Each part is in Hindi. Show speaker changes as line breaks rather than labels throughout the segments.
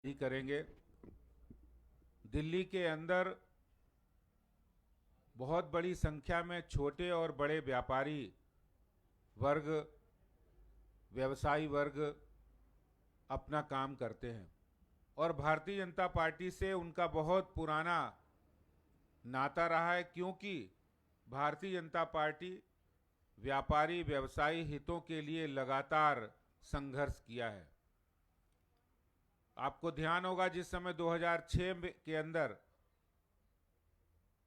ही करेंगे। दिल्ली के अंदर बहुत बड़ी संख्या में छोटे और बड़े व्यापारी वर्ग, व्यवसायी वर्ग अपना काम करते हैं और भारतीय जनता पार्टी से उनका बहुत पुराना नाता रहा है, क्योंकि भारतीय जनता पार्टी व्यापारी व्यवसायी हितों के लिए लगातार संघर्ष किया है। आपको ध्यान होगा, जिस समय 2006 के अंदर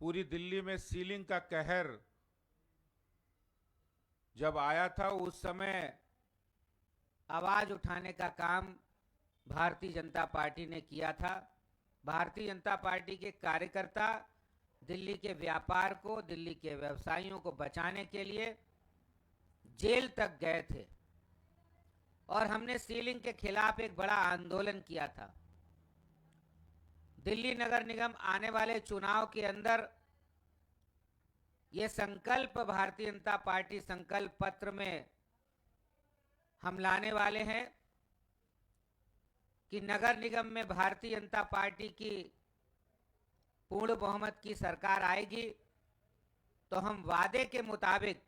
पूरी दिल्ली में सीलिंग का कहर जब आया था, उस समय
आवाज उठाने का काम भारतीय जनता पार्टी ने किया था। भारतीय जनता पार्टी के कार्यकर्ता दिल्ली के व्यापार को, दिल्ली के व्यवसायियों को बचाने के लिए जेल तक गए थे और हमने सीलिंग के खिलाफ एक बड़ा आंदोलन किया था। दिल्ली नगर निगम आने वाले चुनाव के अंदर ये संकल्प भारतीय जनता पार्टी संकल्प पत्र में हम लाने वाले हैं कि नगर निगम में भारतीय जनता पार्टी की पूर्ण बहुमत की सरकार आएगी तो हम वादे के मुताबिक,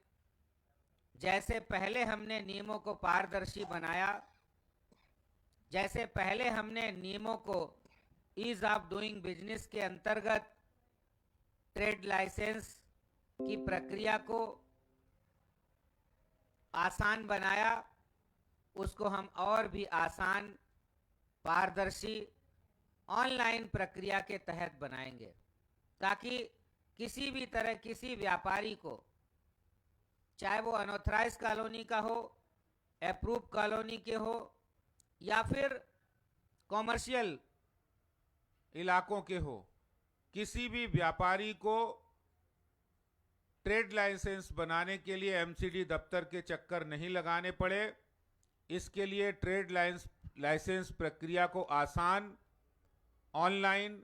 जैसे पहले हमने नियमों को पारदर्शी बनाया, जैसे पहले हमने नियमों को ईज ऑफ डूइंग बिजनेस के अंतर्गत ट्रेड लाइसेंस की प्रक्रिया को आसान बनाया, उसको हम और भी आसान, पारदर्शी ऑनलाइन प्रक्रिया के तहत बनाएंगे, ताकि किसी भी तरह किसी व्यापारी को, चाहे वो अनऑथराइज कॉलोनी का हो, अप्रूव कॉलोनी के हो या फिर कॉमर्शियल
इलाकों के हो, किसी भी व्यापारी को ट्रेड लाइसेंस बनाने के लिए एमसीडी दफ्तर के चक्कर नहीं लगाने पड़े। इसके लिए ट्रेड लाइसेंस प्रक्रिया को आसान, ऑनलाइन,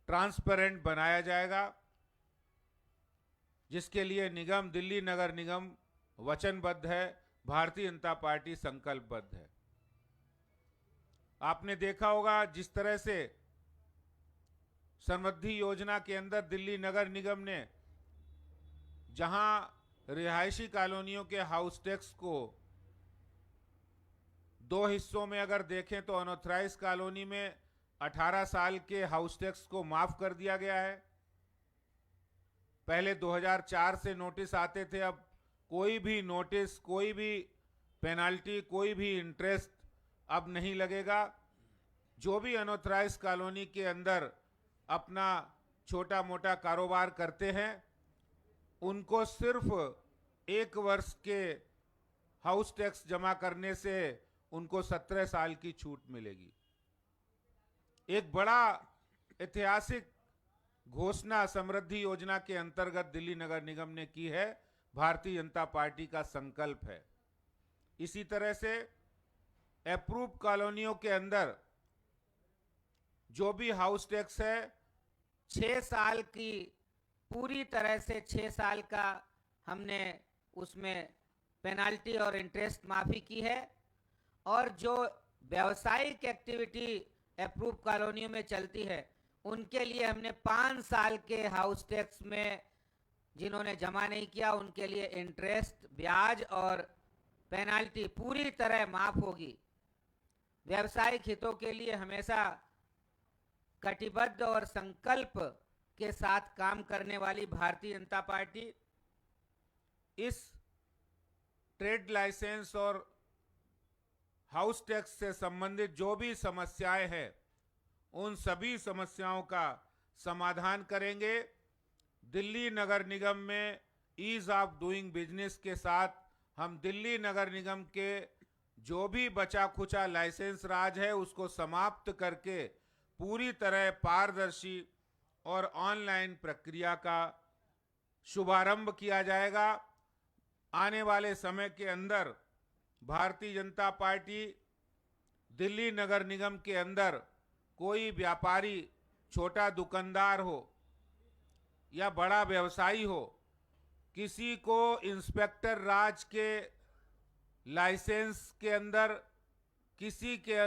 ट्रांसपेरेंट बनाया जाएगा, जिसके लिए निगम, दिल्ली नगर निगम वचनबद्ध है, भारतीय जनता पार्टी संकल्पबद्ध है। आपने देखा होगा, जिस तरह से समृद्धि योजना के अंदर दिल्ली नगर निगम ने जहां रिहायशी कॉलोनियों के हाउस टैक्स को दो हिस्सों में अगर देखें तो अनऑथराइज कॉलोनी में 18 साल के हाउस टैक्स को माफ कर दिया गया है। पहले 2004 से नोटिस आते थे, अब कोई भी नोटिस, कोई भी पेनाल्टी, कोई भी इंटरेस्ट अब नहीं लगेगा। जो भी अनऑथराइज कॉलोनी के अंदर अपना छोटा मोटा कारोबार करते हैं, उनको सिर्फ 1 वर्ष के हाउस टैक्स जमा करने से उनको 17 साल की छूट मिलेगी। एक बड़ा ऐतिहासिक घोषणा समृद्धि योजना के अंतर्गत दिल्ली नगर निगम ने की है, भारतीय जनता पार्टी का संकल्प है। इसी तरह से अप्रूव कॉलोनियों के अंदर जो भी हाउस टैक्स है,
6 साल की, पूरी तरह से 6 साल का हमने उसमें पेनाल्टी और इंटरेस्ट माफी की है। और जो व्यावसायिक एक्टिविटी अप्रूव कॉलोनियों में चलती है, उनके लिए हमने 5 साल के हाउस टैक्स में जिन्होंने जमा नहीं किया, उनके लिए इंटरेस्ट, ब्याज और पेनाल्टी पूरी तरह माफ होगी। व्यावसायिक हितों के लिए हमेशा कटिबद्ध और संकल्प के साथ काम करने वाली भारतीय जनता पार्टी इस ट्रेड लाइसेंस और हाउस टैक्स से संबंधित जो भी समस्याएं हैं, उन सभी समस्याओं का समाधान करेंगे। दिल्ली नगर निगम में ईज ऑफ डूइंग बिजनेस के साथ हम दिल्ली नगर निगम के जो भी बचा खुचा लाइसेंस राज है, उसको समाप्त करके पूरी तरह पारदर्शी और ऑनलाइन प्रक्रिया का शुभारंभ किया जाएगा। आने वाले समय के अंदर भारतीय जनता पार्टी दिल्ली नगर निगम के अंदर कोई व्यापारी, छोटा दुकानदार हो या बड़ा व्यवसायी हो, किसी को इंस्पेक्टर राज के लाइसेंस के अंदर किसी के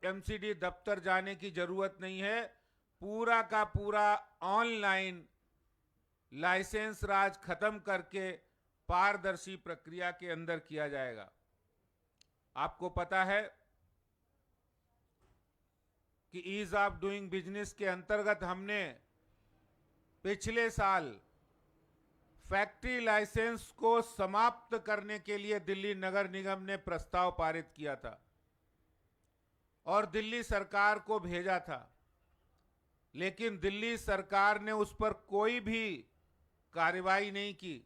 एमसीडी दफ्तर जाने की जरूरत नहीं है। पूरा का पूरा ऑनलाइन लाइसेंस राज खत्म करके पारदर्शी प्रक्रिया के अंदर किया जाएगा। आपको पता है कि ईज ऑफ डूइंग बिजनेस के अंतर्गत हमने पिछले साल फैक्ट्री लाइसेंस को समाप्त करने के लिए दिल्ली नगर निगम ने प्रस्ताव पारित किया था और दिल्ली सरकार को भेजा था, लेकिन दिल्ली सरकार ने उस पर कोई भी कार्रवाई नहीं की।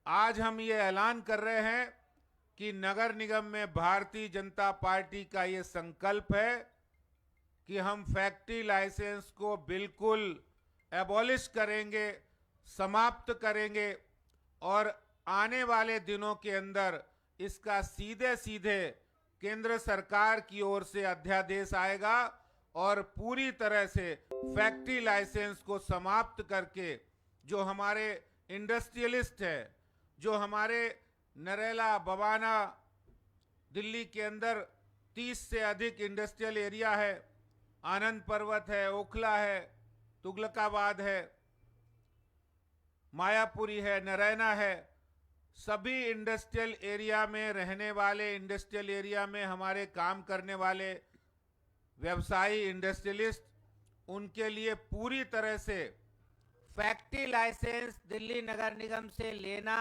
आज हम ये ऐलान कर रहे हैं कि नगर निगम में भारतीय जनता पार्टी का ये संकल्प है कि हम फैक्ट्री लाइसेंस को बिल्कुल एबॉलिश करेंगे, समाप्त करेंगे और आने वाले दिनों के अंदर इसका सीधे सीधे केंद्र सरकार की ओर से अध्यादेश आएगा और पूरी तरह से फैक्ट्री लाइसेंस को समाप्त करके जो हमारे इंडस्ट्रियलिस्ट है, जो हमारे नरेला, बवाना, दिल्ली के अंदर 30 से अधिक इंडस्ट्रियल एरिया है, आनंद पर्वत है, ओखला है, तुगलकाबाद है, मायापुरी है, नरैना है, सभी इंडस्ट्रियल एरिया में रहने वाले, इंडस्ट्रियल एरिया में हमारे काम करने वाले व्यवसायी, इंडस्ट्रियलिस्ट, उनके लिए पूरी तरह से
फैक्ट्री लाइसेंस दिल्ली नगर निगम से लेना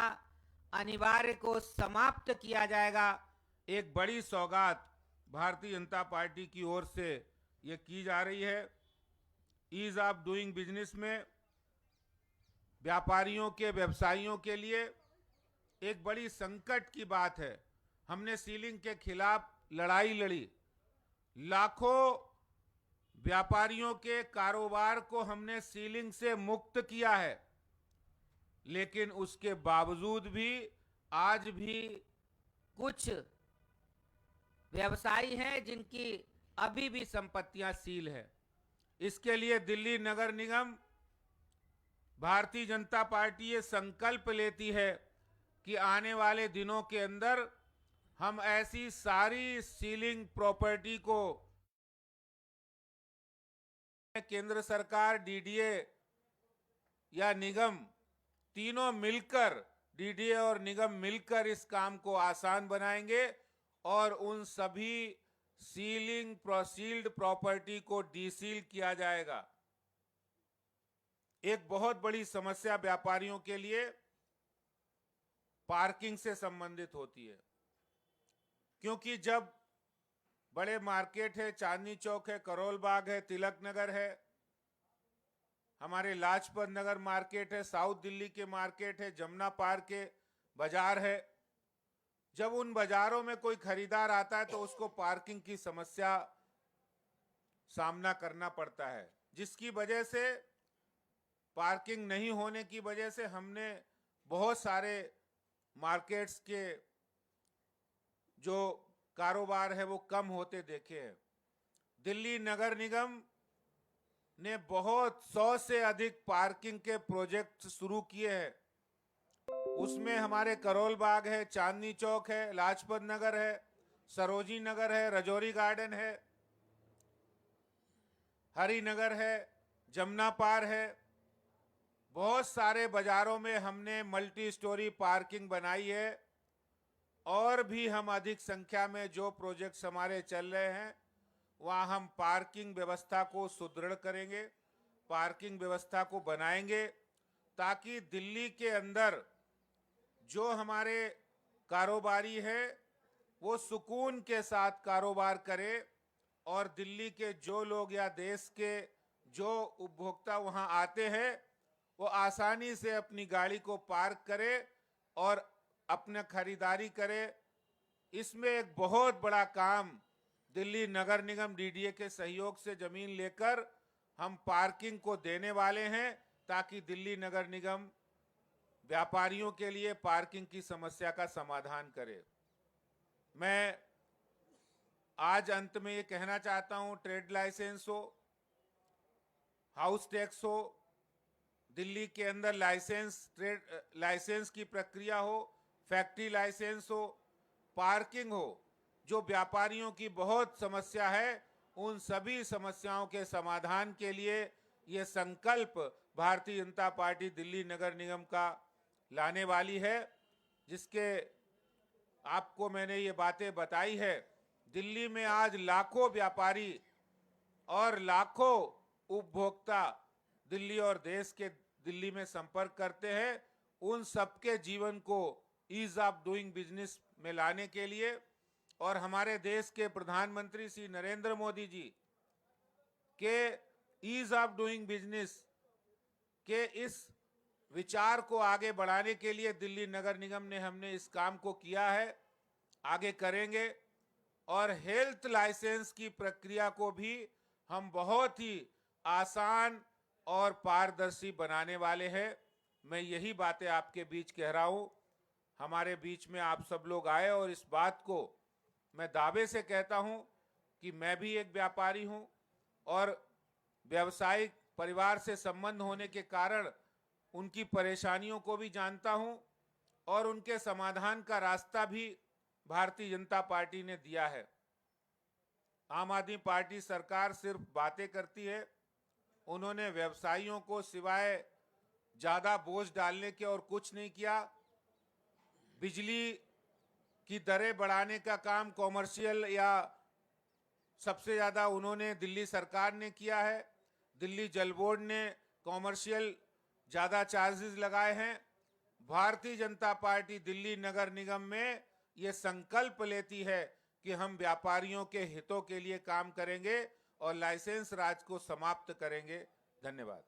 अनिवार्य को समाप्त किया जाएगा।
एक बड़ी सौगात भारतीय जनता पार्टी की ओर से ये की जा रही है। ईज ऑफ डूइंग बिजनेस में व्यापारियों के, व्यवसायियों के लिए एक बड़ी संकट की बात है। हमने सीलिंग के खिलाफ लड़ाई लड़ी, लाखों व्यापारियों के कारोबार को हमने सीलिंग से मुक्त किया है, लेकिन उसके बावजूद भी आज भी
कुछ व्यवसायी हैं जिनकी अभी भी संपत्तियां सील है।
इसके लिए दिल्ली नगर निगम, भारतीय जनता पार्टी ये संकल्प लेती है कि आने वाले दिनों के अंदर हम ऐसी सारी सीलिंग प्रॉपर्टी को केंद्र सरकार, डीडीए या निगम, तीनों मिलकर, डीडीए और निगम मिलकर इस काम को आसान बनाएंगे और उन सभी सील्ड प्रॉपर्टी को डीसील किया जाएगा। एक बहुत बड़ी समस्या व्यापारियों के लिए पार्किंग से संबंधित होती है, क्योंकि जब बड़े मार्केट है, चांदनी चौक है, करोल बाग है, तिलक नगर है, हमारे लाजपत नगर मार्केट है, साउथ दिल्ली के मार्केट है, जमुना पार्क के बाजार है, जब उन बाजारों में कोई खरीदार आता है तो उसको पार्किंग की समस्या सामना करना पड़ता है, जिसकी वजह से पार्किंग नहीं होने की वजह से हमने बहुत सारे मार्केट्स के जो कारोबार है वो कम होते देखे हैं। दिल्ली नगर निगम ने बहुत 100 से अधिक पार्किंग के प्रोजेक्ट शुरू किए हैं। उसमें हमारे करोल बाग है, चांदनी चौक है, लाजपत नगर है, सरोजी नगर है, रजौरी गार्डन है, हरिनगर है, जमुना पार है। बहुत सारे बाजारों में हमने मल्टी स्टोरी पार्किंग बनाई है और भी हम अधिक संख्या में जो प्रोजेक्ट्स हमारे चल रहे हैं वहाँ हम पार्किंग व्यवस्था को सुदृढ़ करेंगे, पार्किंग व्यवस्था को बनाएंगे ताकि दिल्ली के अंदर जो हमारे कारोबारी है वो सुकून के साथ कारोबार करे और दिल्ली के जो लोग या देश के जो उपभोक्ता वहाँ आते हैं वो आसानी से अपनी गाड़ी को पार्क करे और अपना खरीदारी करे। इसमें एक बहुत बड़ा काम दिल्ली नगर निगम डीडीए के सहयोग से जमीन लेकर हम पार्किंग को देने वाले हैं ताकि दिल्ली नगर निगम व्यापारियों के लिए पार्किंग की समस्या का समाधान करे। मैं आज अंत में ये कहना चाहता हूं, ट्रेड लाइसेंस हो, हाउस टैक्स हो, दिल्ली के अंदर ट्रेड लाइसेंस की प्रक्रिया हो, फैक्ट्री लाइसेंस हो, पार्किंग हो, जो व्यापारियों की बहुत समस्या है, उन सभी समस्याओं के समाधान के लिए ये संकल्प भारतीय जनता पार्टी दिल्ली नगर निगम का लाने वाली है, जिसके आपको मैंने ये बातें बताई है। दिल्ली में आज लाखों व्यापारी और लाखों उपभोक्ता दिल्ली और देश के दिल्ली में संपर्क करते हैं। उन सबके जीवन को ईज ऑफ डूइंग बिजनेस में लाने के लिए और हमारे देश के प्रधानमंत्री श्री नरेंद्र मोदी जी के ईज ऑफ डूइंग बिजनेस के इस विचार को आगे बढ़ाने के लिए दिल्ली नगर निगम ने हमने इस काम को किया है, आगे करेंगे। और हेल्थ लाइसेंस की प्रक्रिया को भी हम बहुत ही आसान और पारदर्शी बनाने वाले हैं। मैं यही बातें आपके बीच कह रहा हूं। हमारे बीच में आप सब लोग आए और इस बात को मैं दावे से कहता हूं कि मैं भी एक व्यापारी हूं और व्यावसायिक परिवार से संबंध होने के कारण उनकी परेशानियों को भी जानता हूं और उनके समाधान का रास्ता भी भारतीय जनता पार्टी ने दिया है। आम आदमी पार्टी सरकार सिर्फ बातें करती है। उन्होंने व्यवसायियों को सिवाय ज्यादा बोझ डालने के और कुछ नहीं किया। बिजली की दरें बढ़ाने का काम कॉमर्शियल या सबसे ज्यादा उन्होंने दिल्ली सरकार ने किया है। दिल्ली जल बोर्ड ने कॉमर्शियल ज्यादा चार्जेस लगाए हैं। भारतीय जनता पार्टी दिल्ली नगर निगम में ये संकल्प लेती है कि हम व्यापारियों के हितों के लिए काम करेंगे और लाइसेंस राज को समाप्त करेंगे। धन्यवाद।